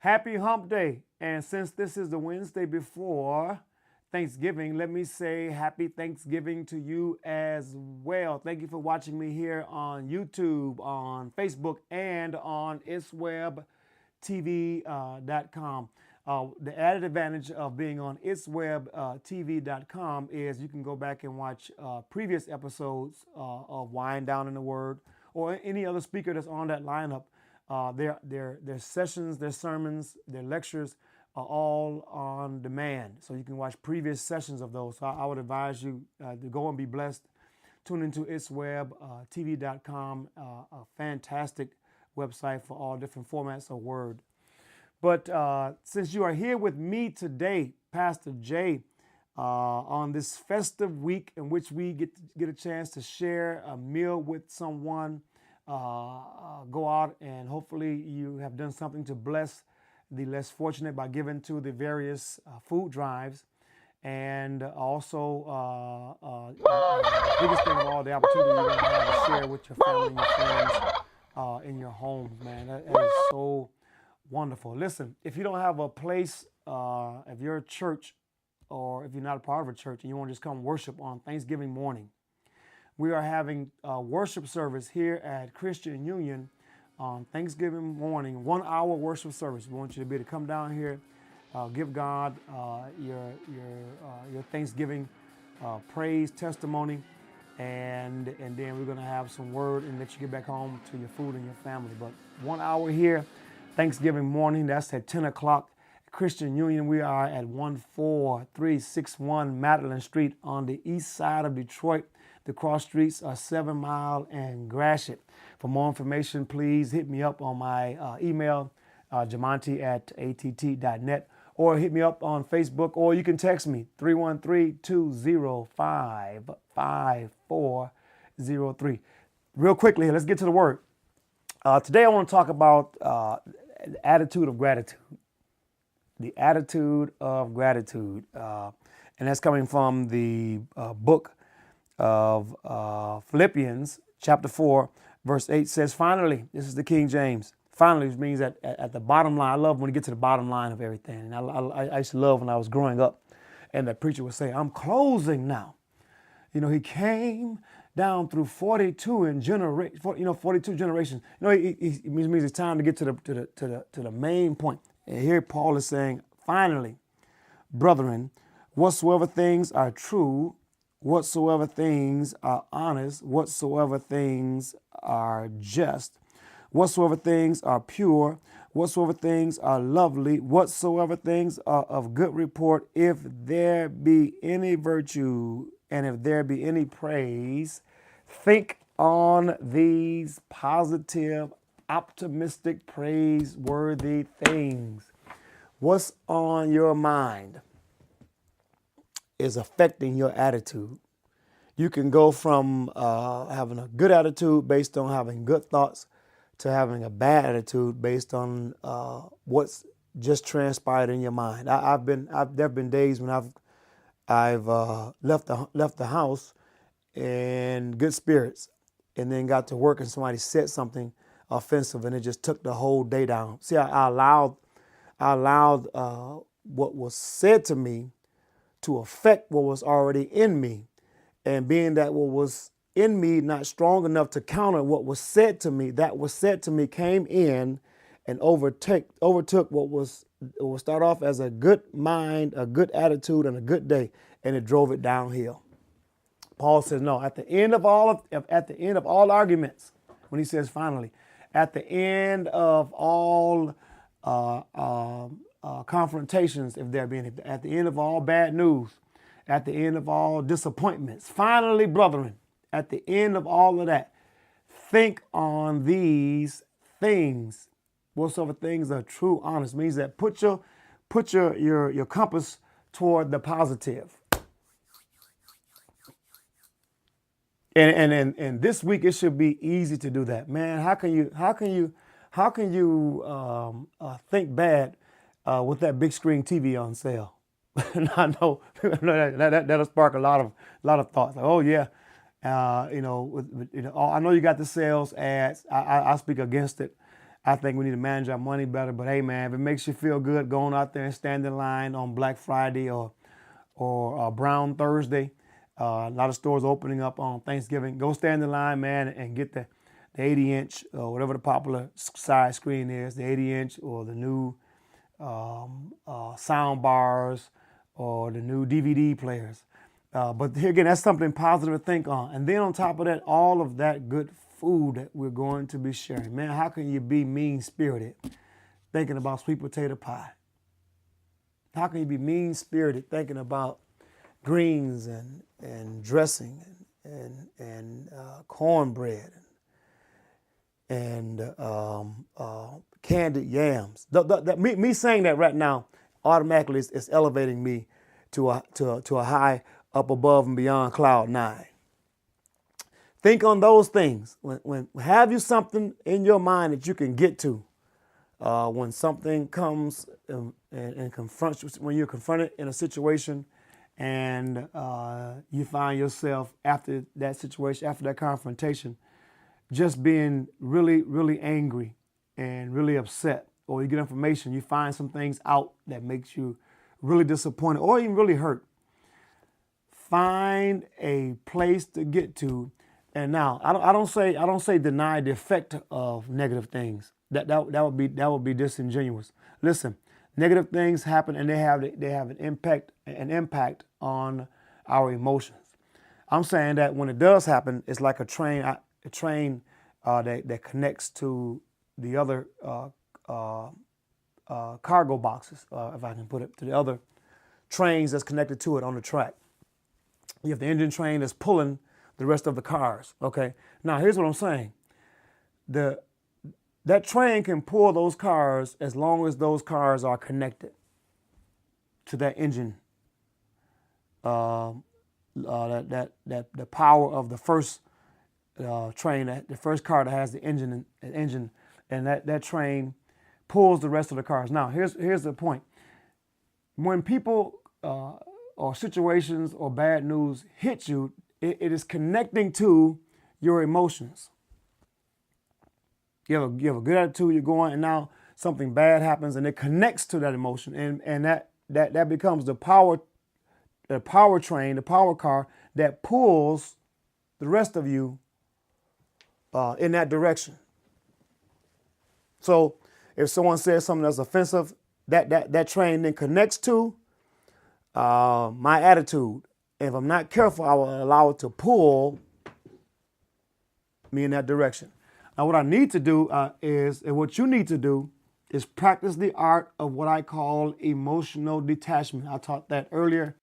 Happy Hump Day. And since this is the Wednesday before Thanksgiving, let me say happy Thanksgiving to you as well. Thank you for watching me here on YouTube, on Facebook, and on itswebtv.com. The added advantage of being on itswebtv.com is you can go back and watch previous episodes of Wind Down in the Word or any other speaker that's on that lineup. Their sessions, their sermons, their lectures are all on demand. So you can watch previous sessions of those. So I would advise you to go and be blessed. Tune into itswebtv.com, a fantastic website for all different formats of word. But since you are here with me today, Pastor Jay, on this festive week in which we get a chance to share a meal with someone, go out and hopefully you have done something to bless the less fortunate by giving to the various food drives. And also, biggest thing of all, the opportunity you're going to have to share with your family and your friends in your homes, man. That is so wonderful. Listen, if you don't have a place, if you're a church or if you're not a part of a church and you want to just come worship on Thanksgiving morning, we are having a worship service here at Christian Union on Thanksgiving morning, 1 hour worship service. We want you to be able to come down here, give God your Thanksgiving praise, testimony, and then we're going to have some word and let you get back home to your food and your family. But 1 hour here, Thanksgiving morning, that's at 10 o'clock. Christian Union, we are at 14361 Madeline Street on the east side of Detroit. The cross streets are 7 Mile and Gratiot. For more information, please hit me up on my email, Jamonty@att.net, or hit me up on Facebook, or you can text me, 313-205-5403. Real quickly, let's get to the word. Today I want to talk about the attitude of gratitude. The attitude of gratitude. And that's coming from the book of Philippians chapter 4, verse 8 says, finally, this is the King James. Finally, which means that at the bottom line, I love when you get to the bottom line of everything. And I used to love when I was growing up and the preacher would say, I'm closing now. You know, he came down through 42 generations. You know, it means it's time to get to the main point. And here Paul is saying, finally, brethren, whatsoever things are true, whatsoever things are honest, whatsoever things are just, whatsoever things are pure, whatsoever things are lovely, whatsoever things are of good report, if there be any virtue and if there be any praise, think on these positive, optimistic, praiseworthy things. What's on your mind is affecting your attitude. You can go from having a good attitude based on having good thoughts to having a bad attitude based on what's just transpired in your mind. There have been days when I've left the house in good spirits and then got to work and somebody said something offensive and it just took the whole day down. See, I allowed what was said to me to affect what was already in me. And being that what was in me not strong enough to counter what was said to me, that was said to me came in and overtook what was start off as a good mind, a good attitude, and a good day, and it drove it downhill. Paul says, no, at the end of all arguments, when he says finally, at the end of all confrontations, if there be any, at the end of all bad news, at the end of all disappointments, finally, brethren, at the end of all of that, think on these things. Whatsoever things are true, honest, means that put your compass toward the positive. And this week it should be easy to do that, man. How can you think bad with that big screen TV on sale? And I know that'll spark a lot of thoughts. Like, oh yeah, I know you got the sales ads. I speak against it. I think we need to manage our money better. But hey, man, if it makes you feel good going out there and stand in line on Black Friday or Brown Thursday, a lot of stores opening up on Thanksgiving. Go stand in line, man, and get the 80-inch or whatever the popular size screen is, the 80-inch or the new sound bars or the new DVD players. But here again, that's something positive to think on. And then on top of that, all of that good food that we're going to be sharing. Man, how can you be mean-spirited thinking about sweet potato pie? How can you be mean-spirited thinking about greens and dressing and cornbread and candied yams? Me saying that right now automatically is elevating me to a high up above and beyond cloud 9. Think on those things. When have you something in your mind that you can get to when something comes and confronts you, when you're confronted in a situation and you find yourself after that situation, after that confrontation, just being really, really angry and really upset, or you get information, you find some things out that makes you really disappointed or even really hurt. Find a place to get to. And now I don't say deny the effect of negative things. That would be disingenuous. Listen, negative things happen and they have an impact on our emotions. I'm saying that when it does happen, it's like a train that connects to the other cargo boxes, if I can put it, to the other trains that's connected to it on the track. You have the engine train that's pulling the rest of the cars. Okay. Now here's what I'm saying. That train can pull those cars as long as those cars are connected to that engine. The power of the first train, the first car that has the engine, and that train pulls the rest of the cars. Now here's the point. When people or situations or bad news hit you, it is connecting to your emotions. You have a good attitude, you're going, and now something bad happens, and it connects to that emotion, and that becomes the power train, the power car that pulls the rest of you in that direction. So if someone says something that's offensive, that train then connects to my attitude. If I'm not careful, I will allow it to pull me in that direction. Now, what I need to do and what you need to do is practice the art of what I call emotional detachment. I taught that earlier